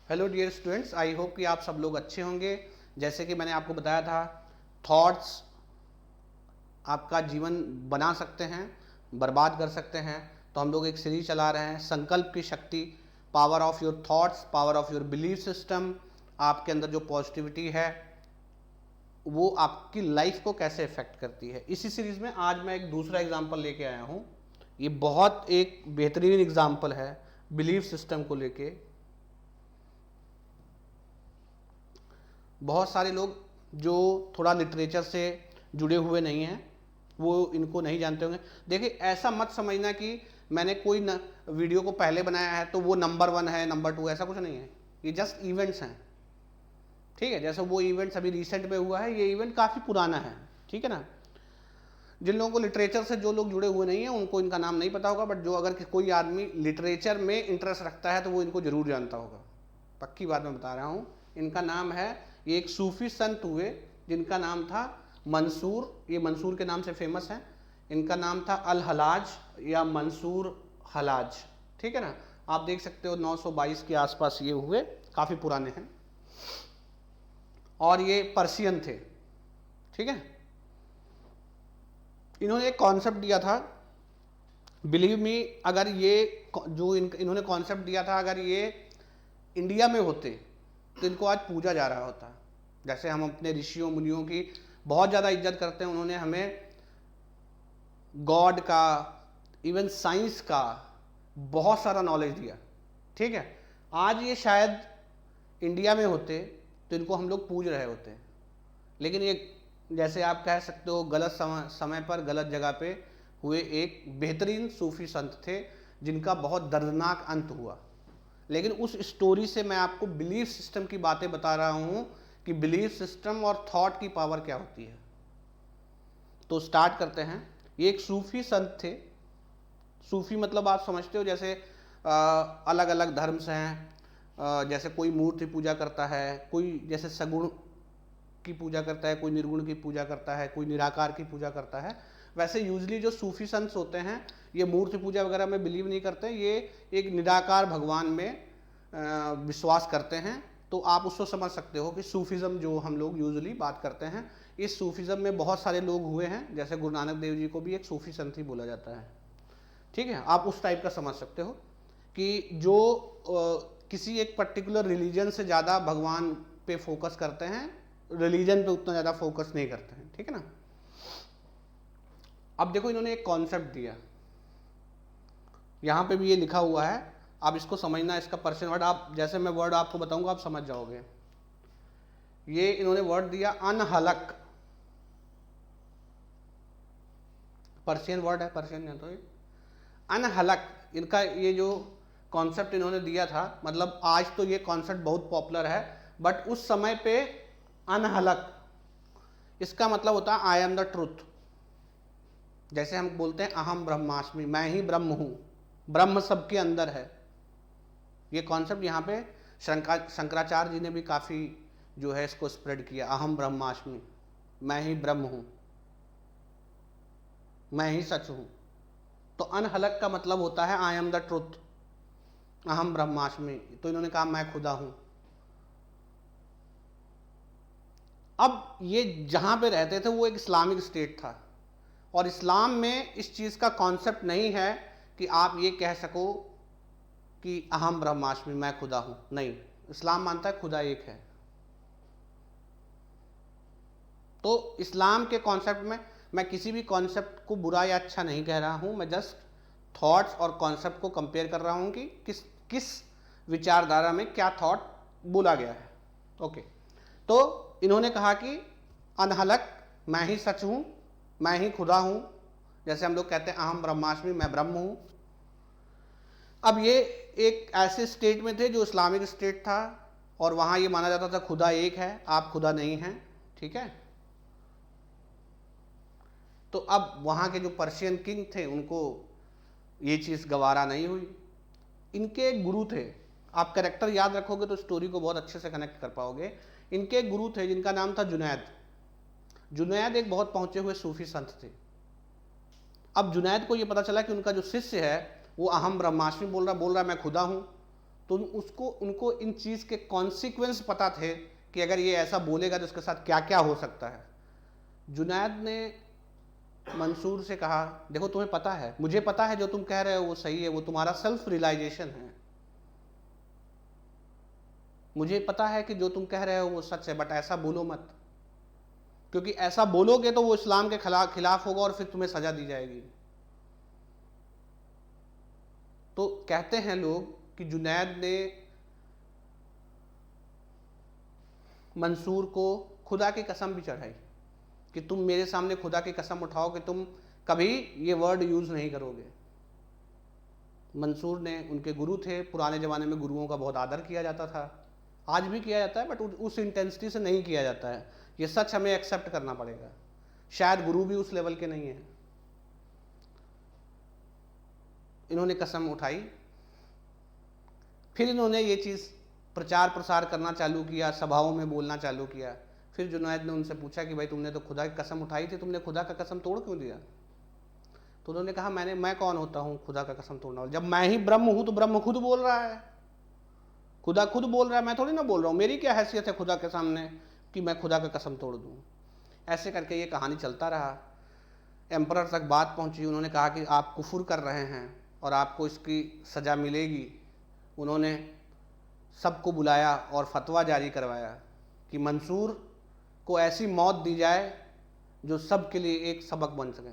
Hello dear students, I hope कि आप सब लोग अच्छे होंगे। जैसे कि मैंने आपको बताया था, थॉट्स आपका जीवन बना सकते हैं, बर्बाद कर सकते हैं। तो हम लोग एक सीरीज चला रहे हैं, संकल्प की शक्ति, power of your thoughts, power of your belief system. आपके अंदर जो पॉजिटिविटी है वो आपकी लाइफ को कैसे इफेक्ट करती है। इसी सीरीज में आज मैं एक दूसरा एग्जाम्पल लेके आया हूँ। ये बहुत एक बेहतरीन एग्जाम्पल है बिलीफ सिस्टम को लेके। बहुत सारे लोग जो थोड़ा लिटरेचर से जुड़े हुए नहीं हैं वो इनको नहीं जानते होंगे। देखिए, ऐसा मत समझना कि मैंने कोई वीडियो को पहले बनाया है तो वो नंबर 1 है, नंबर 2, ऐसा कुछ नहीं है। ये जस्ट इवेंट्स हैं, ठीक है। जैसे वो इवेंट्स अभी रिसेंट में हुआ है, ये इवेंट काफ़ी पुराना है, ठीक है ना। जिन लोगों को लिटरेचर से जो लोग जुड़े हुए नहीं हैं उनको इनका नाम नहीं पता होगा, बट जो अगर कोई आदमी लिटरेचर में इंटरेस्ट रखता है तो वो इनको जरूर जानता होगा। पक्की बात मैं बता रहा हूँ। इनका नाम है, ये एक सूफी संत हुए जिनका नाम था मंसूर। ये मंसूर के नाम से फेमस है। इनका नाम था अल हलाज या मंसूर हलाज, ठीक है ना। आप देख सकते हो 922 के आसपास ये हुए, काफ़ी पुराने हैं। और ये पर्शियन थे, ठीक है। इन्होंने एक कॉन्सेप्ट दिया था, बिलीव मी, अगर ये जो इन्होंने कॉन्सेप्ट दिया था, अगर ये इंडिया में होते तो इनको आज पूजा जा रहा होता। जैसे हम अपने ऋषियों मुनियों की बहुत ज़्यादा इज्जत करते हैं, उन्होंने हमें गॉड का, इवन साइंस का बहुत सारा नॉलेज दिया, ठीक है। आज ये शायद इंडिया में होते तो इनको हम लोग पूज रहे होते, लेकिन ये जैसे आप कह सकते हो गलत समय पर गलत जगह पे हुए एक बेहतरीन सूफी संत थे जिनका बहुत दर्दनाक अंत हुआ। लेकिन उस स्टोरी से मैं आपको बिलीफ सिस्टम की बातें बता रहा हूँ कि बिलीफ सिस्टम और थॉट की पावर क्या होती है। तो स्टार्ट करते हैं। ये एक सूफी संत थे। सूफी मतलब आप समझते हो, जैसे अलग अलग धर्म से हैं। जैसे कोई मूर्ति पूजा करता है, कोई जैसे सगुण की पूजा करता है, कोई निर्गुण की पूजा करता है, कोई निराकार की पूजा करता है। वैसे यूजली जो सूफी संत होते हैं ये मूर्ति पूजा वगैरह में बिलीव नहीं करते, ये एक निराकार भगवान में विश्वास करते हैं। तो आप उसको समझ सकते हो कि सूफीज़म जो हम लोग यूजली बात करते हैं, इस सूफीज़म में बहुत सारे लोग हुए हैं। जैसे गुरु नानक देव जी को भी एक सूफी संत ही बोला जाता है, ठीक है। आप उस टाइप का समझ सकते हो कि जो किसी एक पर्टिकुलर रिलीजन से ज़्यादा भगवान पे फोकस करते हैं, रिलीजन पे उतना ज़्यादा फोकस नहीं करते हैं, ठीक है ना। अब देखो, इन्होंने एक कॉन्सेप्ट दिया, यहाँ पे भी ये लिखा हुआ है, आप इसको समझना। इसका पर्शियन वर्ड, आप जैसे मैं वर्ड आपको बताऊंगा आप समझ जाओगे। ये इन्होंने वर्ड दिया अनहलक, पर्शियन वर्ड है, पर्शियन नहीं तो ये अनहलक। इनका ये जो कॉन्सेप्ट इन्होंने दिया था, मतलब आज तो ये कॉन्सेप्ट बहुत पॉपुलर है, बट उस समय पे अनहलक इसका मतलब होता है आई एम द ट्रूथ। जैसे हम बोलते हैं अहम ब्रह्मास्मि, मैं ही ब्रह्म हूं, ब्रह्म सबके अंदर है। ये कॉन्सेप्ट यहाँ पे शंकराचार्य जी ने भी काफ़ी जो है इसको स्प्रेड किया, अहम ब्रह्मास्मि, मैं ही ब्रह्म हूँ, मैं ही सच हूँ। तो अनहलक का मतलब होता है आई एम द ट्रुथ, अहम ब्रह्मास्मि। तो इन्होंने कहा मैं खुदा हूँ। अब ये जहाँ पे रहते थे वो एक इस्लामिक स्टेट था, और इस्लाम में इस चीज़ का कॉन्सेप्ट नहीं है कि आप ये कह सको कि अहम ब्रह्मास्मि, मैं खुदा हूँ। नहीं, इस्लाम मानता है खुदा एक है। तो इस्लाम के कॉन्सेप्ट में मैं किसी भी कॉन्सेप्ट को बुरा या अच्छा नहीं कह रहा हूँ, मैं जस्ट थॉट्स और कॉन्सेप्ट को कंपेयर कर रहा हूँ कि किस किस विचारधारा में क्या थॉट बोला गया है। ओके, तो इन्होंने कहा कि अनहलक, मैं ही सच हूँ, मैं ही खुदा हूँ। जैसे हम लोग कहते हैं अहम ब्रह्मास्मि, मैं ब्रह्म हूँ। अब ये एक ऐसे स्टेट में थे जो इस्लामिक स्टेट था, और वहाँ ये माना जाता था खुदा एक है, आप खुदा नहीं हैं, ठीक है। तो अब वहाँ के जो पर्शियन किंग थे उनको ये चीज़ गवारा नहीं हुई। इनके एक गुरु थे, आप कैरेक्टर याद रखोगे तो स्टोरी को बहुत अच्छे से कनेक्ट कर पाओगे। इनके एक गुरु थे जिनका नाम था जुनैद। जुनैद एक बहुत पहुंचे हुए सूफी संत थे। अब जुनैद को ये पता चला कि उनका जो शिष्य है वो अहम ब्रह्मास्मि बोल रहा मैं खुदा हूँ। तो उसको उनको इन चीज़ के कॉन्सिक्वेंस पता थे कि अगर ये ऐसा बोलेगा तो उसके साथ क्या क्या हो सकता है। जुनैद ने मंसूर से कहा, देखो तुम्हें पता है, मुझे पता है जो तुम कह रहे हो वो सही है, वो तुम्हारा सेल्फ रियलाइजेशन है, मुझे पता है कि जो तुम कह रहे हो वो सच है, बट ऐसा बोलो मत, क्योंकि ऐसा बोलोगे तो वो इस्लाम के खिलाफ होगा और फिर तुम्हें सजा दी जाएगी। तो कहते हैं लोग कि जुनैद ने मंसूर को खुदा की कसम भी चढ़ाई कि तुम मेरे सामने खुदा की कसम उठाओ कि तुम कभी ये वर्ड यूज नहीं करोगे। मंसूर ने, उनके गुरु थे, पुराने ज़माने में गुरुओं का बहुत आदर किया जाता था, आज भी किया जाता है, बट उस इंटेंसिटी से नहीं किया जाता है। ये सच हमें एक्सेप्ट करना पड़ेगा, शायद गुरु भी उस लेवल के नहीं है। इन्होंने कसम उठाई, फिर इन्होंने ये चीज़ प्रचार प्रसार करना चालू किया, सभाओं में बोलना चालू किया। फिर जुनैद ने उनसे पूछा कि भाई तुमने तो खुदा की कसम उठाई थी, तुमने खुदा का कसम तोड़ क्यों दिया? तो उन्होंने कहा मैं कौन होता हूँ खुदा का कसम तोड़ने वाला? जब मैं ही ब्रह्म हूँ तो ब्रह्म खुद बोल रहा है, खुदा खुद बोल रहा है, मैं थोड़ी ना बोल रहा हूँ। मेरी क्या हैसियत है खुदा के सामने कि मैं खुदा का कसम तोड़ दूँ? ऐसे करके ये कहानी चलता रहा। एम्परर तक बात पहुँची, उन्होंने कहा कि आप कुफर कर रहे हैं और आपको इसकी सज़ा मिलेगी। उन्होंने सबको बुलाया और फतवा जारी करवाया कि मंसूर को ऐसी मौत दी जाए जो सब के लिए एक सबक बन सके,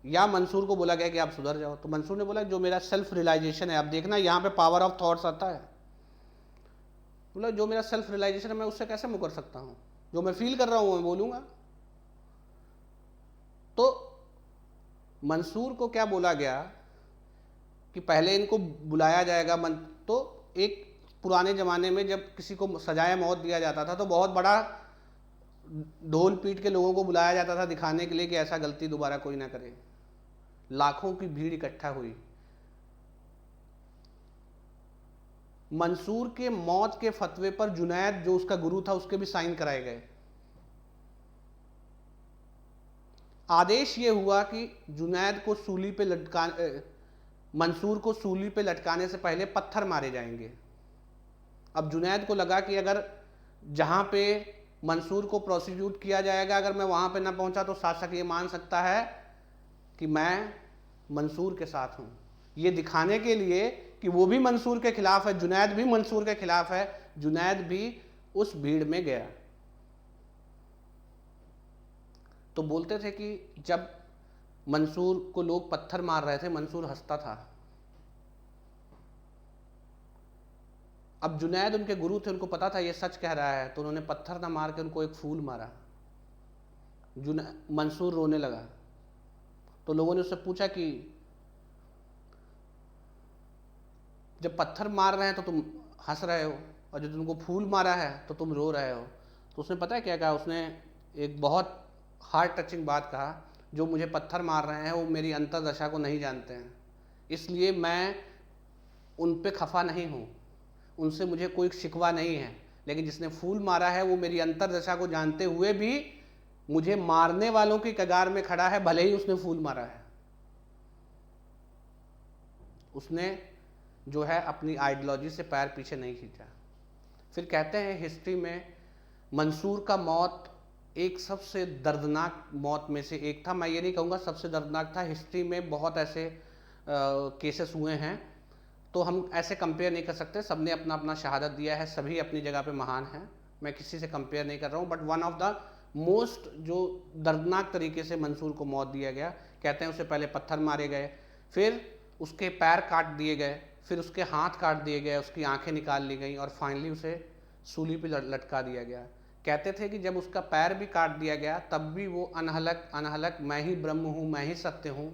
या मंसूर को बोला गया कि आप सुधर जाओ। तो मंसूर ने बोला जो मेरा सेल्फ रियलाइजेशन है, आप देखना यहाँ पे पावर ऑफ थॉट्स आता है, बोला जो मेरा सेल्फ रियलाइजेशन है मैं उससे कैसे मुकर सकता हूँ, जो मैं फील कर रहा हूँ मैं बोलूँगा। तो मंसूर को क्या बोला गया कि पहले इनको बुलाया जाएगा। तो एक पुराने ज़माने में जब किसी को सजाए मौत दिया जाता था तो बहुत बड़ा ढोल पीट के लोगों को बुलाया जाता था दिखाने के लिए कि ऐसा गलती दोबारा कोई ना करे। लाखों की भीड़ इकट्ठा हुई। मंसूर के मौत के फतवे पर जुनैद जो उसका गुरु था उसके भी साइन कराए गए। आदेश ये हुआ कि जुनैद को सूली पे मंसूर को सूली पे लटकाने से पहले पत्थर मारे जाएंगे। अब जुनैद को लगा कि अगर जहां पे मंसूर को प्रोसिक्यूट किया जाएगा, अगर मैं वहां पे ना पहुंचा तो शासक ये मान सकता है कि मैं मंसूर के साथ हूं। ये दिखाने के लिए कि वो भी मंसूर के खिलाफ है, जुनैद भी मंसूर के खिलाफ है, जुनैद भी उस भीड़ में गया। तो बोलते थे कि जब मंसूर को लोग पत्थर मार रहे थे मंसूर हंसता था। अब जुनैद उनके गुरु थे, उनको पता था ये सच कह रहा है, तो उन्होंने पत्थर ना मार के उनको एक फूल मारा। मंसूर रोने लगा। तो लोगों ने उससे पूछा कि जब पत्थर मार रहे हैं तो तुम हंस रहे हो और जब तुमको फूल मारा है तो तुम रो रहे हो। तो उसने पता है क्या कहा? उसने एक बहुत हार्ट टचिंग बात कहा, जो मुझे पत्थर मार रहे हैं वो मेरी अंतर्दशा को नहीं जानते हैं, इसलिए मैं उन पे खफा नहीं हूँ, उनसे मुझे कोई शिकवा नहीं है, लेकिन जिसने फूल मारा है वो मेरी अंतर्दशा को जानते हुए भी मुझे मारने वालों की कगार में खड़ा है, भले ही उसने फूल मारा है। उसने जो है अपनी आइडियोलॉजी से पैर पीछे नहीं खींचा। फिर कहते हैं हिस्ट्री में मंसूर का मौत एक सबसे दर्दनाक मौत में से एक था। मैं ये नहीं कहूँगा सबसे दर्दनाक था, हिस्ट्री में बहुत ऐसे केसेस हुए हैं तो हम ऐसे कंपेयर नहीं कर सकते। सबने अपना अपना शहादत दिया है, सभी अपनी जगह पे महान हैं, मैं किसी से कंपेयर नहीं कर रहा हूँ, but one of the most जो दर्दनाक तरीके से मंसूर को मौत दिया गया, कहते हैं उसे पहले पत्थर मारे गए, फिर उसके पैर काट दिए गए, फिर उसके हाथ काट दिए गए, उसकी आंखें निकाल ली गई और फाइनली उसे सूली पे लटका दिया गया। कहते थे कि जब उसका पैर भी काट दिया गया तब भी वो अनहलक अनहलक मैं ही ब्रह्म हूँ, मैं ही सत्य हूँ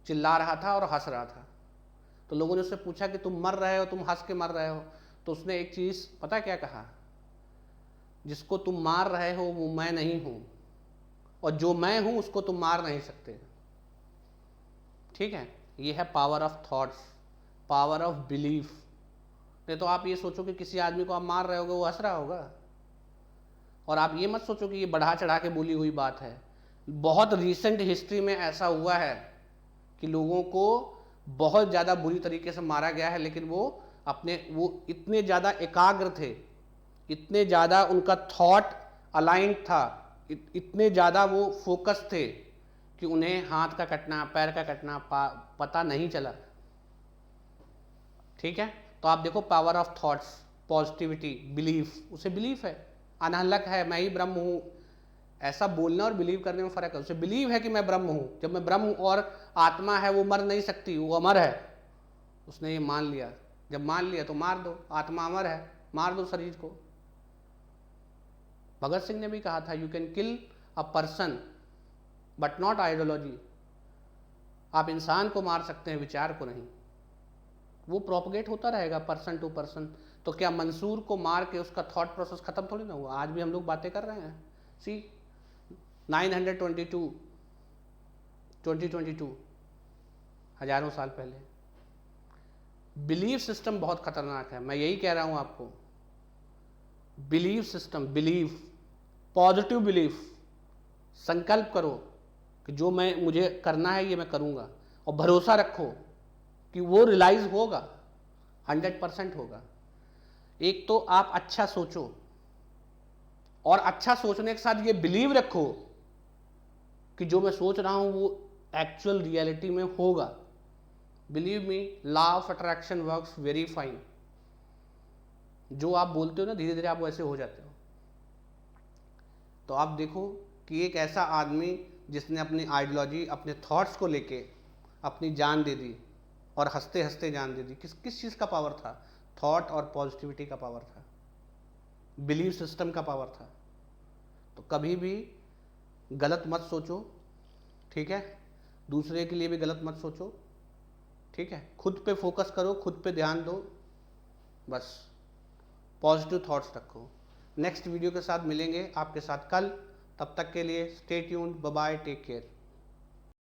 चिल्ला रहा था और हंस रहा था। तो लोगों ने उससे पूछा कि तुम मर रहे हो, तुम हंस के मर रहे हो? तो उसने एक चीज़ पता क्या कहा? जिसको तुम मार रहे हो वो मैं नहीं हूँ, और जो मैं हूँ उसको तुम मार नहीं सकते। ठीक है, ये है power of thoughts, power of belief. नहीं तो आप ये सोचो कि किसी आदमी को आप मार रहे होगे वो हंस रहा होगा, और आप ये मत सोचो कि ये बढ़ा चढ़ा के बोली हुई बात है। बहुत रिसेंट हिस्ट्री में ऐसा हुआ है कि लोगों को बहुत ज़्यादा बुरी तरीके से मारा गया है, लेकिन वो इतने ज़्यादा एकाग्र थे, इतने ज़्यादा उनका थॉट अलाइंड था, इतने ज़्यादा वो फोकस थे कि उन्हें हाथ का कटना, पैर का कटना पता नहीं चला। ठीक है, तो आप देखो power of thoughts, positivity, belief, उसे बिलीफ है, अनहलक है, मैं ही ब्रह्म हूँ। ऐसा बोलना और बिलीव करने में फ़र्क है। उसे बिलीव है कि मैं ब्रह्म हूँ। जब मैं ब्रह्म हूँ और आत्मा है वो मर नहीं सकती, वो अमर है, उसने ये मान लिया। जब मान लिया तो मार दो, आत्मा अमर है, मार दो शरीर को। भगत सिंह ने भी कहा था, you can kill a person but not ideology. आप इंसान को मार सकते हैं, विचार को नहीं। वो प्रोपगेट होता रहेगा पर्सन टू पर्सन। तो क्या मंसूर को मार के उसका थॉट प्रोसेस खत्म थोड़ी ना हुआ? आज भी हम लोग बातें कर रहे हैं। सी 922 2022, हजारों साल पहले। बिलीफ सिस्टम बहुत खतरनाक है, मैं यही कह रहा हूं आपको। Belief system, belief, positive belief, संकल्प करो कि जो मुझे करना है ये मैं करूंगा, और भरोसा रखो कि वो रियलाइज होगा, 100% होगा। एक तो आप अच्छा सोचो, और अच्छा सोचने के साथ ये बिलीव रखो कि जो मैं सोच रहा हूं वो एक्चुअल रियलिटी में होगा। Believe me, law of attraction works very fine. जो आप बोलते हो ना, धीरे धीरे आप वैसे हो जाते हो। तो आप देखो कि एक ऐसा आदमी जिसने अपनी आइडियोलॉजी, अपने थॉट्स को लेके अपनी जान दे दी, और हंसते हंसते जान दे दी। किस चीज़ का पावर था? थॉट और पॉजिटिविटी का पावर था, बिलीव सिस्टम का पावर था। तो कभी भी गलत मत सोचो, ठीक है? दूसरे के लिए भी गलत मत सोचो, ठीक है? खुद पे फोकस करो, खुद पे ध्यान दो, बस पॉजिटिव थॉट्स रखो। नेक्स्ट वीडियो के साथ मिलेंगे आपके साथ कल। तब तक के लिए stay tuned, bye bye, take care.